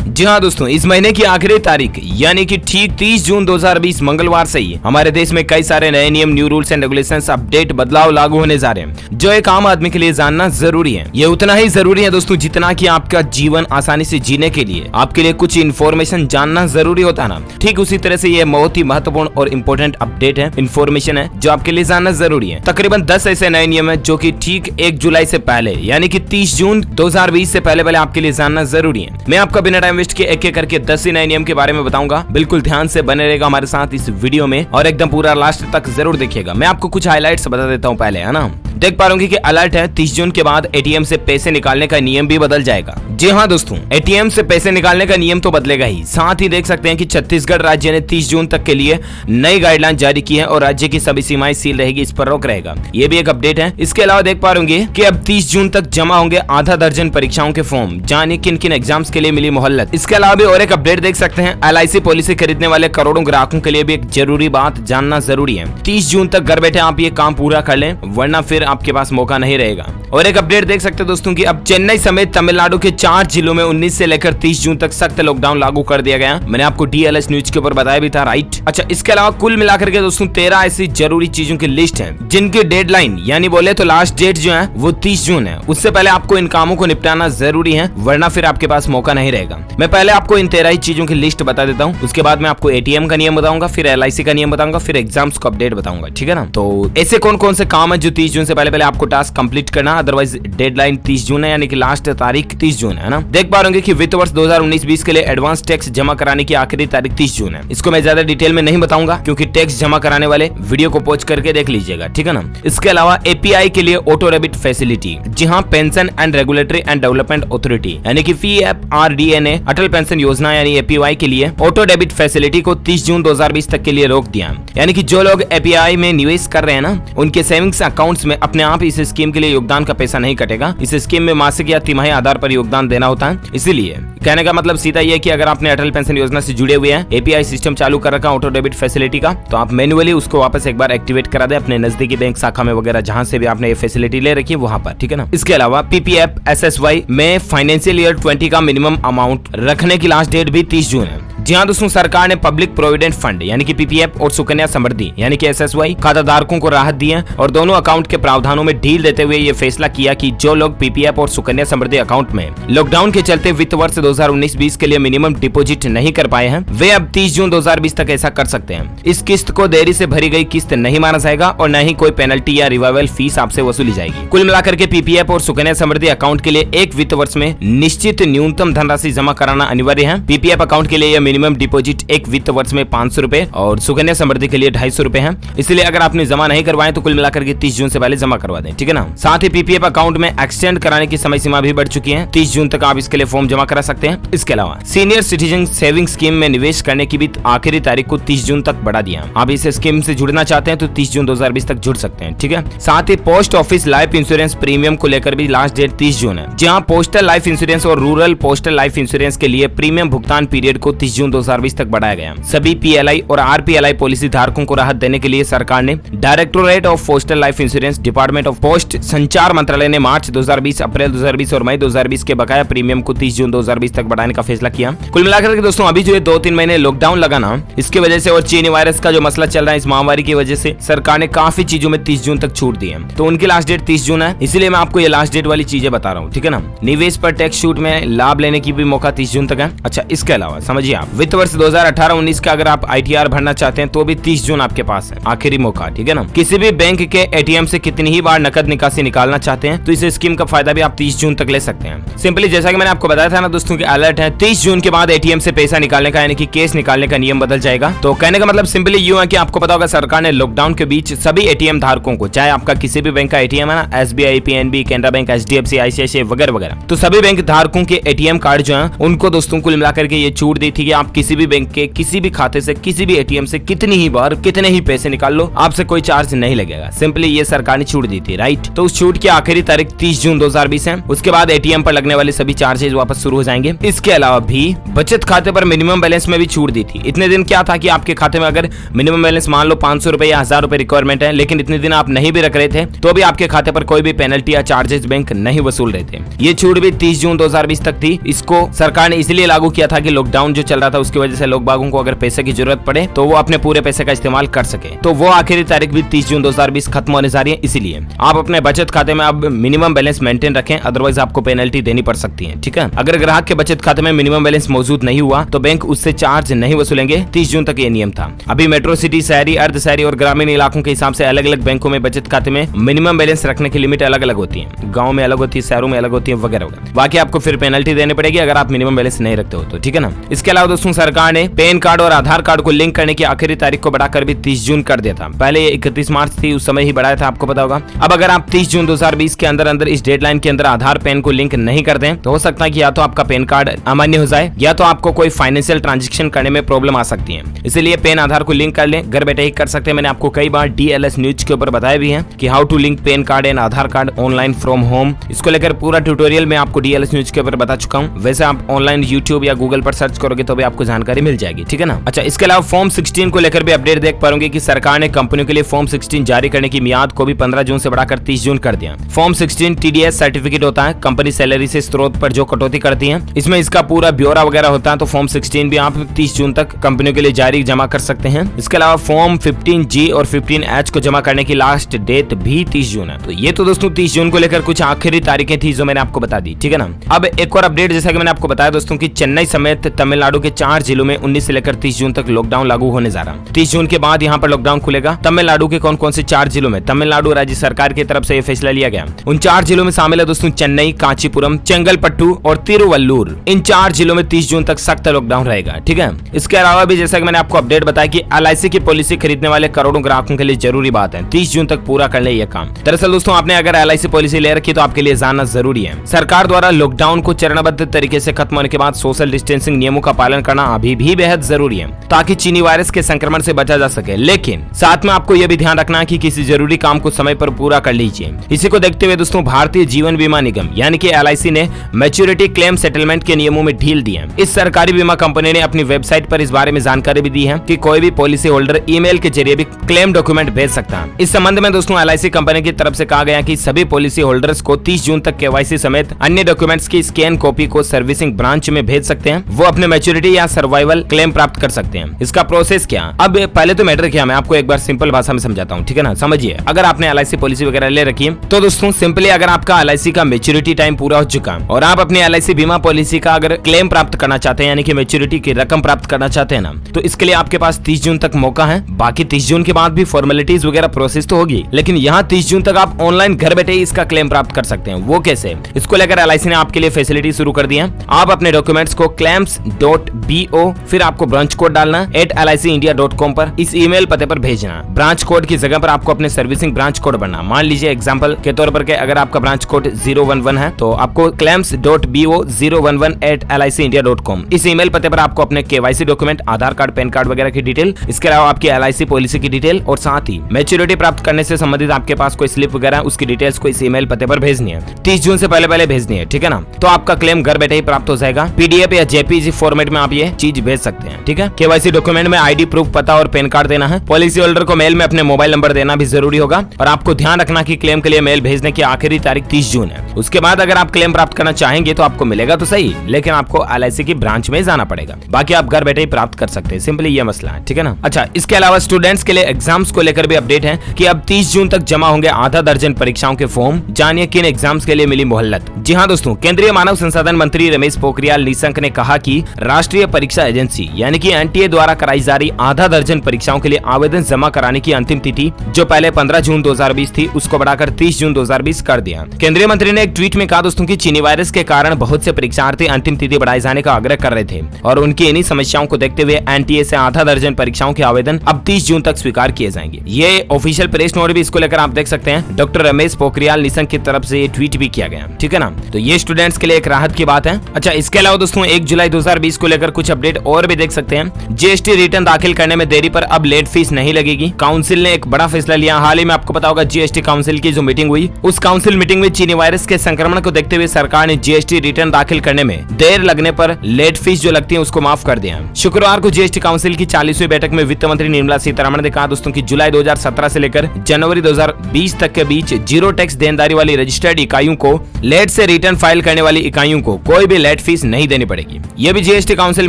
जी हाँ दोस्तों, इस महीने की आखिरी तारीख यानी कि ठीक 30 जून 2020 मंगलवार से ही हमारे देश में कई सारे नए नियम, new rules and regulations, update, बदलाव लागू होने जा रहे हैं, जो एक आम आदमी के लिए जानना जरूरी है। ये उतना ही जरूरी है दोस्तों जितना कि आपका जीवन आसानी से जीने के लिए आपके लिए कुछ इन्फॉर्मेशन जानना जरूरी होता है ना, ठीक उसी तरह से ये बहुत ही महत्वपूर्ण और इम्पोर्टेंट अपडेट है, इन्फॉर्मेशन है जो आपके लिए जानना जरूरी है। तकरीबन 10 ऐसे नए नियम है जो कि ठीक 1 जुलाई से पहले यानी कि 30 जून 2020 से पहले आपके लिए जानना जरूरी है। मैं आपका बिना टाइम वेस्ट के एक एक करके 10 ही नए नियम के बारे में बताऊंगा। बिल्कुल ध्यान से बने रहेगा हमारे साथ इस वीडियो में और एकदम पूरा लास्ट तक जरूर देखिएगा। मैं आपको कुछ हाइलाइट्स बता देता हूं पहले, है ना। देख पा रहे कि अलर्ट है, 30 जून के बाद एटीएम से पैसे निकालने का नियम भी बदल जाएगा। जी हाँ दोस्तों, एटीएम से पैसे निकालने का नियम तो बदलेगा ही, साथ ही देख सकते हैं कि छत्तीसगढ़ राज्य ने 30 जून तक के लिए नई गाइडलाइन जारी की है और राज्य की सभी सीमाएं सील रहेगी, इस पर रोक रहेगा। ये भी एक अपडेट है। इसके अलावा देख पा रहे कि अब 30 जून तक जमा होंगे आधा दर्जन परीक्षाओं के फॉर्म, जाने किन किन एग्जाम्स के लिए मिली मोहल्लत। इसके अलावा भी और एक अपडेट देख सकते हैं, LIC पॉलिसी खरीदने वाले करोड़ों ग्राहकों के लिए भी एक जरूरी बात जानना जरूरी है। 30 जून तक घर बैठे आप ये काम पूरा कर लें, वरना फिर आपके पास मौका नहीं रहेगा। और एक अपडेट देख सकते हैं दोस्तों कि अब चेन्नई समेत तमिलनाडु के 4 जिलों में 19 से लेकर 30 जून तक सख्त लॉकडाउन लागू कर दिया गया। मैंने आपको DLS न्यूज के ऊपर बताया भी था, राइट। अच्छा, इसके अलावा कुल मिलाकर के दोस्तों 13 ऐसी जरूरी चीजों की लिस्ट है जिनकी डेडलाइन यानी बोले तो लास्ट डेट जो है वो 30 जून है। उससे पहले आपको इन कामों को निपटाना जरूरी है, वरना फिर आपके पास मौका नहीं रहेगा। मैं पहले आपको इन 13 ही चीजों की लिस्ट बता देता हूँ, उसके बाद मैं आपको ATM का नियम बताऊंगा, फिर LIC का नियम बताऊंगा, फिर एग्जाम्स को अपडेट बताऊंगा, ठीक है ना। तो ऐसे कौन कौन से काम है जो 30 जून से पहले आपको टास्क कंप्लीट करना, अदरवाइज डेडलाइन 30 जून है यानी कि लास्ट तारीख 30 जून है ना। देख पा रहे कि वित्त वर्ष 2019-20 के लिए एडवांस टैक्स जमा कराने की आखिरी तारीख 30 जून है। इसको मैं ज्यादा डिटेल में नहीं बताऊंगा क्योंकि टैक्स जमा कराने वाले वीडियो को पॉज करके देख लीजिएगा, ठीक है ना। इसके अलावा API के लिए ऑटो डेबिट फैसिलिटी, जी हाँ, pension and regulatory and development authority यानी कि PFRDA ने अटल पेंशन योजना यानी APY के लिए ऑटो डेबिट फैसिलिटी को 30 जून 2020 तक के लिए रोक दिया। यानी कि जो लोग API में निवेश कर रहे हैं ना, उनके सेविंग्स अकाउंट्स में अपने आप इस स्कीम के लिए योगदान का पैसा नहीं कटेगा। इस स्कीम में मासिक या तिमाही आधार पर योगदान देना होता है। इसीलिए कहने का मतलब सीधा ये कि अगर आपने अटल पेंशन योजना से जुड़े हुए हैं, API सिस्टम चालू कर रखा ऑटो डेबिट फैसिलिटी का, तो आप मैन्युअली उसको वापस एक बार एक्टिवेट करा दे अपने नजदीकी बैंक शाखा में वगैरह, जहां से भी आपने ये फैसिलिटी ले रखी है वहां पर, ठीक है ना। इसके अलावा PPF SSY में फाइनेंशियल ईयर 20 का मिनिमम अमाउंट रखने की लास्ट डेट भी 30 जून है। जी हाँ दोस्तों, सरकार ने पब्लिक प्रोविडेंट फंड यानी कि PPF और सुकन्या समृद्धि यानी कि SSY खाताधारकों को राहत दी है और दोनों अकाउंट के प्रावधानों में ढील देते हुए ये फैसला किया कि जो लोग PPF और सुकन्या समृद्धि अकाउंट में लॉकडाउन के चलते वित्त वर्ष 2019-20 के लिए मिनिमम डिपॉजिट नहीं कर पाए हैं, वे अब 30 जून 2020 तक ऐसा कर सकते हैं। इस किस्त को देरी से भरी गई किस्त नहीं माना जाएगा और न ही कोई पेनल्टी या रिवाइवल फीस आपसे वसूली जाएगी। कुल मिलाकर के PPF और सुकन्या समृद्धि अकाउंट के लिए एक वित्त वर्ष में निश्चित न्यूनतम धनराशि जमा कराना अनिवार्य है। PPF अकाउंट के लिए मिनिमम डिपॉजिट एक वित्त वर्ष में 500 रुपए और सुकन्या समृद्धि के लिए 250 रुपए है। इसलिए अगर आपने जमा नहीं करवाए तो कुल मिलाकर के 30 जून से पहले जमा करवा दें, ठीक है ना। साथ ही PPF अकाउंट में एक्सटेंड कराने की समय सीमा भी बढ़ चुकी है, 30 जून तक आप इसके लिए फॉर्म जमा करा सकते हैं। इसके अलावा सीनियर सिटीजन सेविंग स्कीम में निवेश करने की भी आखिरी तारीख को 30 जून तक बढ़ा दिया। आप इस स्कीम से जुड़ना चाहते हैं तो 30 जून 2020 तक जुड़ सकते हैं, ठीक है। साथ ही post office life insurance premium को लेकर भी लास्ट डेट 30 जून है। जहाँ पोस्टल लाइफ इंश्योरेंस और रूरल पोस्टल लाइफ इंश्योरेंस के लिए प्रीमियम भुगतान पीरियड को 30 जून 2020 तक बढ़ाया गया। सभी PLI और RPLI पॉलिसी धारकों को राहत देने के लिए सरकार ने directorate of postal life insurance, department of post, संचार मंत्रालय ने मार्च 2020, अप्रैल 2020 और मई 2020 के बकाया प्रीमियम को 30 जून 2020 तक बढ़ाने का फैसला किया। कुल मिलाकर के दोस्तों अभी जो ये 2-3 महीने लॉकडाउन लगा ना, इसकी वजह से और चीनी वायरस का जो मसला चल रहा है, इस महामारी की वजह से सरकार ने काफी चीजों में 30 जून तक छूट दी है। तो उनकी लास्ट डेट 30 जून है, इसलिए मैं आपको ये लास्ट डेट वाली चीजें बता रहा हूँ, ठीक है ना। निवेश पर टैक्स छूट में लाभ लेने की भी मौका 30 जून तक है। अच्छा, इसके अलावा समझिए आप वित्त वर्ष 2018-19 का अगर आप ITR भरना चाहते हैं तो भी 30 जून आपके पास है, आखिरी मौका, ठीक है ना। किसी भी बैंक के ATM से कितनी ही बार नकद निकासी निकालना चाहते हैं तो इस स्कीम का फायदा भी आप 30 जून तक ले सकते हैं। सिंपली जैसा कि मैंने आपको बताया था ना दोस्तों कि अलर्ट है, 30 जून के बाद ATM से पैसा निकालने का यानी कि कैश निकालने का नियम बदल जाएगा। तो कहने का मतलब सिंपली यूं है कि आपको पता होगा सरकार ने लॉकडाउन के बीच सभी ATM धारकों को, चाहे आपका किसी भी बैंक का ATM है ना, SBI, PNB, Canara bank, HDFC, ICICI वगैरह वगैरह, तो सभी बैंक धारकों के ATM कार्ड जो है उनको दोस्तों कुल मिलाकर के ये छूट दी थी कि आप आप किसी भी बैंक के किसी भी खाते से किसी भी एटीएम से कितनी ही बार कितने ही पैसे निकाल लो, आपसे कोई चार्ज नहीं लगेगा। सिंपली ये सरकार ने छूट दी थी, राइट। तो उस छूट की आखिरी तारीख 30 जून 2020 है। उसके बाद एटीएम पर लगने वाले सभी चार्जेस वापस शुरू हो जाएंगे। इसके अलावा भी बचत खाते पर मिनिमम बैलेंस में भी छूट दी थी। इतने दिन क्या था कि आपके खाते में अगर मिनिमम बैलेंस मान लो 500 रुपए या 1000 रुपए रिक्वायरमेंट है, लेकिन इतने दिन आप नहीं भी रख रहे थे तो भी आपके खाते पर कोई भी पेनल्टी या चार्जेस बैंक नहीं वसूल रहे थे। ये छूट भी 30 जून 2020 तक थी। इसको सरकार ने इसलिए लागू किया था कि लॉकडाउन जो चल रहा था उसकी वजह से लोग बागों को अगर पैसे की जरूरत पड़े तो वो अपने पूरे पैसे का इस्तेमाल कर सके। तो वो आखिरी तारीख भी 30 जून 2020 खत्म होने जा रही है। इसीलिए आप अपने बचत खाते में अब मिनिमम बैलेंस मेंटेन रखें, अदरवाइज आपको पेनल्टी देनी पड़ सकती है, ठीक है। अगर ग्राहक के बचत खाते में मिनिमम बैलेंस मौजूद नहीं हुआ तो बैंक उससे चार्ज नहीं वसूलेंगे। 30 जून तक ये नियम था। अभी मेट्रो सिटी, शहरी, अर्ध शहरी और ग्रामीण इलाकों के हिसाब से अलग अलग बैंकों में बचत खाते में मिनिमम बैलेंस रखने की लिमिट अलग अलग होती है। गाँव में अलग होती है, शहरों में अलग होती है, वगैरह। बाकी आपको फिर पेनल्टी देनी पड़ेगी अगर आप मिनिमम बैलेंस नहीं रखते हो तो, ठीक है ना। इसके अलावा दोस्तों सरकार ने पैन कार्ड और आधार कार्ड को लिंक करने की आखिरी तारीख को बढ़ाकर भी 30 जून कर दिया था। पहले ये 31 मार्च थी, उस समय ही बढ़ाया था, आपको पता होगा। अब अगर आप 30 जून 2020 के अंदर इस डेडलाइन के अंदर आधार पैन को लिंक नहीं कर दें तो हो सकता है कि या तो आपका पैन कार्ड अमान्य हो जाए या तो आपको कोई फाइनेंशियल ट्रांजैक्शन करने में प्रॉब्लम आ सकती है। इसलिए पैन आधार को लिंक कर लें, घर बैठे ही कर सकते हैं। मैंने आपको कई बार DLS न्यूज के ऊपर बताया भी है कि how to link PAN card and Aadhaar card online from home. इसको लेकर पूरा ट्यूटोरियल मैं आपको DLS न्यूज के ऊपर बता चुका हूँ। वैसे आप ऑनलाइन यूट्यूब या गूगल पर सर्च करोगे तो भी आपको जानकारी मिल जाएगी, ठीक है ना। अच्छा, इसके अलावा फॉर्म 16 को लेकर भी अपडेट देख पाओगे कि सरकार ने कंपनियों के लिए फॉर्म 16 जारी करने की मियाद को भी 15 जून से बढ़ाकर 30 जून कर दिया। फॉर्म 16 TDS सर्टिफिकेट होता है, कंपनी सैलरी से स्रोत पर जो कटौती करती है, इसमें इसका पूरा ब्यौरा वगैरह होता है। तो फॉर्म 16 भी आप 30 जून तक कंपनियों के लिए जारी जमा कर सकते हैं। इसके अलावा फॉर्म 15G और 15H को जमा करने की लास्ट डेट भी 30 जून है। तो ये तो दोस्तों 30 जून को लेकर कुछ आखिरी तारीखें थी जो मैंने आपको बता दी, ठीक है ना। अब एक और अपडेट, जैसा कि मैंने आपको बताया दोस्तों कि चेन्नई समेत तमिलनाडु के 4 जिलों में 19 से लेकर 30 जून तक लॉकडाउन लागू होने जा रहा है। 30 जून के बाद यहाँ पर लॉकडाउन खुलेगा। तमिलनाडु के कौन कौन से 4 जिलों में तमिलनाडु राज्य सरकार की तरफ से यह फैसला लिया गया। उन 4 जिलों में शामिल है दोस्तों चेन्नई, कांचीपुरम, चेंगलपट्टू और तिरुवल्लूर। इन 4 जिलों में 30 जून तक सख्त लॉकडाउन रहेगा, ठीक है। इसके अलावा भी जैसा कि मैंने आपको अपडेट बताया कि LIC की पॉलिसी खरीदने वाले करोड़ों ग्राहकों के लिए जरूरी बात है 30 जून तक पूरा कर ले यह काम। दरअसल दोस्तों आपने अगर LIC पॉलिसी ले रखी तो आपके लिए जानना जरूरी है। सरकार द्वारा लॉकडाउन को चरणबद्ध तरीके से खत्म होने के बाद सोशल डिस्टेंसिंग नियमों का पालन करना अभी भी बेहद जरूरी है ताकि चीनी वायरस के संक्रमण से बचा जा सके। लेकिन साथ में आपको यह भी ध्यान रखना है कि किसी जरूरी काम को समय पर पूरा कर लीजिए। इसी को देखते हुए दोस्तों भारतीय जीवन बीमा निगम यानी कि LIC ने मैच्योरिटी क्लेम सेटलमेंट के नियमों में ढील दी है। इस सरकारी बीमा कंपनी ने अपनी वेबसाइट पर इस बारे में जानकारी भी दी है कि कोई भी पॉलिसी होल्डर ईमेल के जरिए भी क्लेम डॉक्यूमेंट भेज सकता है। इस संबंध में दोस्तों LIC कंपनी की तरफ से कहा गया कि सभी पॉलिसी होल्डर्स को 30 जून तक KYC समेत अन्य डॉक्यूमेंट्स की स्कैन कॉपी को सर्विसिंग ब्रांच में भेज सकते हैं। वो अपने मैच्योरिटी या सर्वाइवल क्लेम प्राप्त कर सकते हैं। इसका प्रोसेस क्या, अब पहले तो मैटर क्या, मैं आपको एक बार सिंपल भाषा में समझाता हूँ, ठीक है ना। समझिए, अगर आपने LIC पॉलिसी वगैरह ले रखी है तो दोस्तों सिंपली अगर आपका LIC का मैच्योरिटी टाइम पूरा हो चुका है और आप अपनी LIC बीमा पॉलिसी का अगर क्लेम प्राप्त करना चाहते हैं यानी कि मैच्योरिटी की रकम प्राप्त करना चाहते हैं ना, तो इसके लिए आपके पास 30 जून तक मौका है। बाकी 30 जून के बाद भी फॉर्मेलिटीज वगैरह प्रोसेस तो होगी, लेकिन यहाँ 30 जून तक आप ऑनलाइन घर बैठे ही इसका क्लेम प्राप्त कर सकते हैं। वो कैसे, इसको लेकर LIC ने आपके लिए फैसिलिटी शुरू कर दी है। आप अपने डॉक्यूमेंट्स को claims.bo फिर आपको ब्रांच कोड डालना @LICindia.com पर इस ईमेल पते पर भेजना। ब्रांच कोड की जगह पर आपको अपने सर्विसिंग ब्रांच कोड भरना। मान लीजिए एग्जांपल के तौर पर अगर आपका ब्रांच कोड 011 है तो आपको claims.bo 011 @LICindia.com इस ईमेल पते पर आपको अपने KYC डॉक्यूमेंट, आधार कार्ड, पैन कार्ड वगैरह की डिटेल, इसके अलावा आपकी LIC पॉलिसी की डिटेल और साथ ही मैच्योरिटी प्राप्त करने से संबंधित आपके पास कोई स्लिप वगैरह उसकी डिटेल्स को इस ईमेल पते पर भेजनी है। 30 जून से पहले भेजनी है, ठीक है ना। तो आपका क्लेम घर बैठे ही प्राप्त हो जाएगा। PDF या JPG फॉर्मेट में आप ये चीज भेज सकते हैं, ठीक है। KYC डॉक्यूमेंट में ID प्रूफ, पता और पैन कार्ड देना है। पॉलिसी होल्डर को मेल में अपने मोबाइल नंबर देना भी जरूरी होगा और आपको ध्यान रखना कि क्लेम के लिए मेल भेजने की आखिरी तारीख 30 जून है। उसके बाद अगर आप क्लेम प्राप्त करना चाहेंगे तो आपको मिलेगा तो सही, लेकिन आपको LIC की ब्रांच में जाना पड़ेगा। बाकी आप घर बैठे ही प्राप्त कर सकते हैं, सिंपली ये मसला है, ठीक है ना। अच्छा, इसके अलावा स्टूडेंट्स के लिए एग्जाम्स को लेकर भी अपडेट है कि अब 30 जून तक जमा होंगे आधा दर्जन परीक्षाओं के फॉर्म। जानिए किन एग्जाम्स के लिए मिली मोहलत। जी हाँ दोस्तों, केंद्रीय मानव संसाधन मंत्री रमेश पोखरियाल निशंक ने कहा कि राष्ट्रीय परीक्षा एजेंसी यानी कि NTA द्वारा कराई जा रही आधा दर्जन परीक्षाओं के लिए आवेदन जमा कराने की अंतिम तिथि जो पहले 15 जून 2020 थी उसको बढ़ाकर 30 जून 2020 कर दिया। केंद्रीय मंत्री ने एक ट्वीट में कहा दोस्तों कि चीनी वायरस के कारण बहुत से परीक्षार्थी अंतिम तिथि बढ़ाए जाने का आग्रह कर रहे थे और उनकी इन्हीं समस्याओं को देखते हुए एनटीए से आधा दर्जन परीक्षाओं के आवेदन अब 30 जून तक स्वीकार किए जाएंगे। ये ऑफिशियल प्रेस नोट भी इसको लेकर आप देख सकते हैं। डॉक्टर रमेश पोखरियाल निशंक की तरफ से ये ट्वीट भी किया गया, ठीक है ना। तो ये स्टूडेंट्स के लिए एक राहत की बात है। अच्छा, इसके अलावा दोस्तों 1 जुलाई 2020 को लेकर कुछ अपडेट और भी देख सकते हैं। जीएसटी रिटर्न दाखिल करने में देरी पर अब लेट फीस नहीं लगेगी। काउंसिल ने एक बड़ा फैसला लिया। हाल ही में आपको पता होगा जीएसटी काउंसिल की जो मीटिंग हुई, उस काउंसिल मीटिंग में चीनी वायरस के संक्रमण को देखते हुए सरकार ने जीएसटी रिटर्न दाखिल करने में देर लगने पर लेट फीस जो लगती है उसको माफ कर दिया। शुक्रवार को जीएसटी काउंसिल की 40वीं बैठक में वित्त मंत्री निर्मला सीतारमण ने कहा दोस्तों कि जुलाई 2017 से लेकर जनवरी 2020 तक के बीच जीरो टैक्स देनदारी वाली रजिस्टर्ड इकाइयों को लेट से रिटर्न फाइल करने वाली इकाइयों को कोई भी लेट फीस नहीं देनी पड़ेगी। यह भी जीएसटी काउंसिल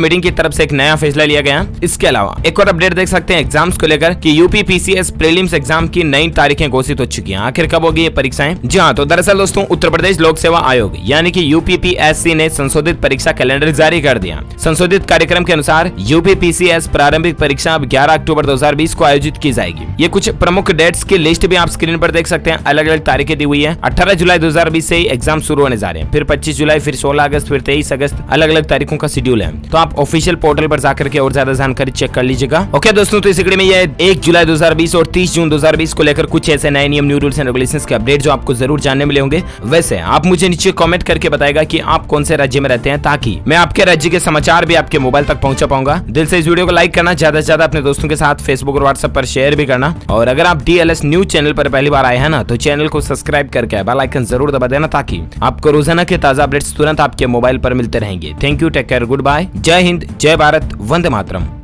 मीटिंग की तरफ से एक नया फैसला लिया गया। इसके अलावा एक और अपडेट देख सकते हैं एग्जाम्स को लेकर कि यूपी पीसीएस प्रीलिम्स एग्जाम की नई तारीखें घोषित हो चुकी हैं। आखिर कब होगी ये परीक्षाएं? जी हाँ, तो दरअसल दोस्तों उत्तर प्रदेश लोक सेवा आयोग यानी कि यूपीपीएससी ने संशोधित परीक्षा कैलेंडर जारी कर दिया। संशोधित कार्यक्रम के अनुसार यूपीपीसीएस प्रारंभिक परीक्षा अब 11 अक्टूबर 2020 को आयोजित की जाएगी। ये कुछ प्रमुख डेट्स की लिस्ट भी आप स्क्रीन पर देख सकते हैं। अलग अलग तारीखें दी हुई है। 18 जुलाई 2020 से ही एग्जाम शुरू होने जा रहे हैं, फिर 25 जुलाई, फिर 16 अगस्त, फिर 23 अगस्त, अलग अलग तारीखों का शेड्यूल है। तो आप ऑफिशियल पोर्टल पर जाकर के और ज्यादा जानकारी चेक कर लीजिएगा। ओके दोस्तों, तो इस वीडियो में ये 1 जुलाई 2020 और 30 जून 2020 को लेकर कुछ ऐसे नए नियम, न्यू रूल्स एंड रेगुलेशंस के अपडेट जो आपको जरूर जानने मिले होंगे। वैसे आप मुझे नीचे कमेंट करके बताएगा कि आप कौन से राज्य में रहते हैं, ताकि मैं आपके राज्य के समाचार भी आपके मोबाइल तक पहुंचा पाऊंगा। दिल से इस वीडियो को लाइक करना, ज्यादा से ज्यादा अपने दोस्तों के साथ फेसबुक और व्हाट्सएप पर शेयर भी करना। और अगर आप DLS न्यूज चैनल पर पहली बार आए हैं ना, तो चैनल को सब्सक्राइब करके बेल आइकन जरूर दबा देना, ताकि आपको रोजाना के ताजा अपडेट्स तुरंत आपके मोबाइल पर मिलते रहेंगे। Thank you, take care, good bye, जय हिंद, जय भारत, वंदे मातरम।